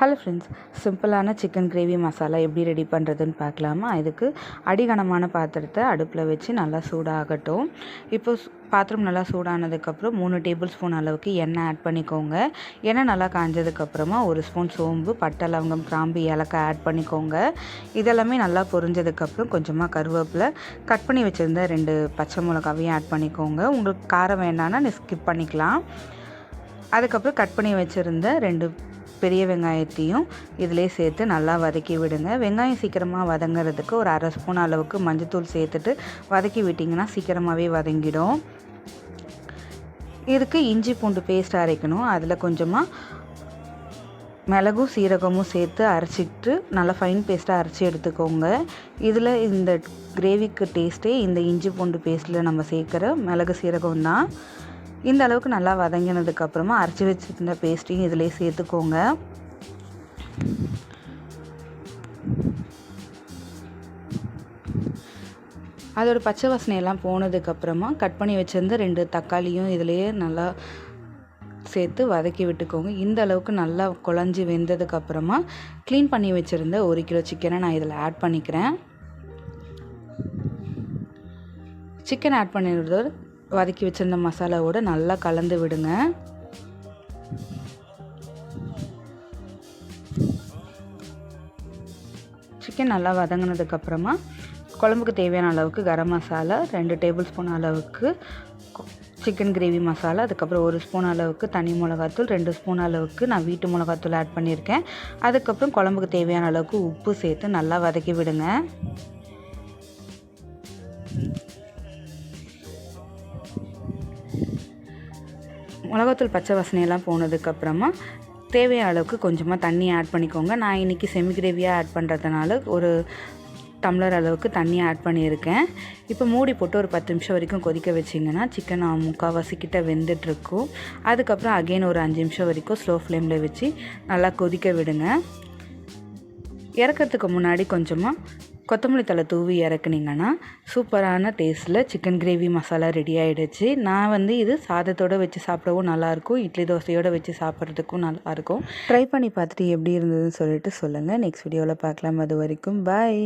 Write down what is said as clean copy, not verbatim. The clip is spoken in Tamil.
ஹலோ ஃப்ரெண்ட்ஸ், சிம்பிளான சிக்கன் கிரேவி மசாலா எப்படி ரெடி பண்ணுறதுன்னு பார்க்கலாமா? இதுக்கு அடிகனமான பாத்திரத்தை அடுப்பில் வச்சு நல்லா சூடாகட்டும். இப்போ பாத்திரம் நல்லா சூடானதுக்கப்புறம் 3 டேபிள் ஸ்பூன் அளவுக்கு எண்ணெய் ஆட் பண்ணிக்கோங்க. எண்ணெய் நல்லா காஞ்சதுக்கப்புறமா 1 ஸ்பூன் சோம்பு, பட்டை, லவங்கம், கிராம்பு, ஏலக்காய் ஆட் பண்ணிக்கோங்க. இதெல்லாமே நல்லா பொரிஞ்சதுக்கப்புறம் கொஞ்சமாக கருவேப்பிலை, கட் பண்ணி வச்சுருந்த 2 பச்சை மிளகாவையும் ஆட் பண்ணிக்கோங்க. உங்களுக்கு காரம் வேண்டாம்னா ஸ்கிப் பண்ணிக்கலாம். அதுக்கப்புறம் கட் பண்ணி வச்சுருந்த 2 பெரிய வெங்காயத்தையும் இதிலே சேர்த்து நல்லா வதக்கி விடுங்க. வெங்காயம் சீக்கிரமாக வதங்கிறதுக்கு ஒரு 1/2 ஸ்பூன் அளவுக்கு மஞ்சத்தூள் சேர்த்துட்டு வதக்கி விட்டிங்கன்னா சீக்கிரமாகவே வதங்கிடும். இதுக்கு இஞ்சி பூண்டு பேஸ்ட் அரைக்கணும். அதில் கொஞ்சமாக மிளகும் சீரகமும் சேர்த்து அரைச்சிட்டு நல்லா ஃபைன் பேஸ்ட்டாக அரைச்சி எடுத்துக்கோங்க. இதில் இந்த கிரேவிக்கு டேஸ்ட்டே இந்த இஞ்சி பூண்டு பேஸ்ட்டில் நம்ம சேர்க்குற மிளகு சீரகம் தான். இந்த அளவுக்கு நல்லா வதங்கினதுக்கப்புறமா அரைச்சி வச்சுருந்த பேஸ்ட்டையும் இதிலே சேர்த்துக்கோங்க. அதோட பச்சை வாசனையெல்லாம் போனதுக்கப்புறமா கட் பண்ணி வச்சுருந்த 2 தக்காளியும் இதிலேயே நல்லா சேர்த்து வதக்கி விட்டுக்கோங்க. இந்த அளவுக்கு நல்லா குழஞ்சி வெந்ததுக்கப்புறமா க்ளீன் பண்ணி வச்சுருந்த 1 கிலோ சிக்கனை நான் இதில் ஆட் பண்ணிக்கிறேன். சிக்கன் ஆட் பண்ணிடுறது வதக்கி வச்சுருந்த மசாலாவோடு நல்லா கலந்து விடுங்க. சிக்கன் நல்லா வதங்கினதுக்கப்புறமா குழம்புக்கு தேவையான அளவுக்கு கரம் மசாலா, 2 டேபிள் ஸ்பூன் அளவுக்கு சிக்கன் கிரேவி மசாலா, அதுக்கப்புறம் 1 ஸ்பூன் அளவுக்கு தனி மிளகாத்தூள், 2 ஸ்பூன் அளவுக்கு நான் வீட்டு மிளகாத்தூள் ஆட் பண்ணியிருக்கேன். அதுக்கப்புறம் குழம்புக்கு தேவையான அளவுக்கு உப்பு சேர்த்து நல்லா வதக்கி விடுங்க. மிளகாத்தூள் பச்சை வாசனையெல்லாம் போனதுக்கப்புறமா தேவையான அளவுக்கு கொஞ்சமாக தண்ணி ஆட் பண்ணிக்கோங்க. நான் இன்றைக்கி செமி கிரேவியாக ஆட் பண்ணுறதுனால ஒரு டம்ளர் அளவுக்கு தண்ணி ஆட் பண்ணியிருக்கேன். இப்போ மூடி போட்டு ஒரு 10 நிமிஷம் வரைக்கும் கொதிக்க வச்சிங்கன்னா சிக்கன் முக்கால்வாசி கிட்ட வெந்துட்டுருக்கும். அதுக்கப்புறம் அகெயின் ஒரு 5 நிமிஷம் வரைக்கும் ஸ்லோ ஃப்ளேமில் வச்சு நல்லா கொதிக்க விடுங்க. இறக்கிறதுக்கு முன்னாடி கொஞ்சமாக கொத்தமல்லி தழை தூவி இறக்குனிங்கன்னா சூப்பரான டேஸ்ட்டில் சிக்கன் கிரேவி மசாலா ரெடி ஆகிடுச்சு. நான் இது சாதத்தோடு வச்சு சாப்பிடவும் நல்லாயிருக்கும், இட்லி தோசையோடு வச்சு சாப்பிட்றதுக்கும் நல்லாயிருக்கும். ட்ரை பண்ணி பார்த்துட்டு எப்படி இருந்ததுன்னு சொல்லிட்டு சொல்லுங்கள். நெக்ஸ்ட் வீடியோவில் பார்க்கலாம். அது வரைக்கும் பாய்.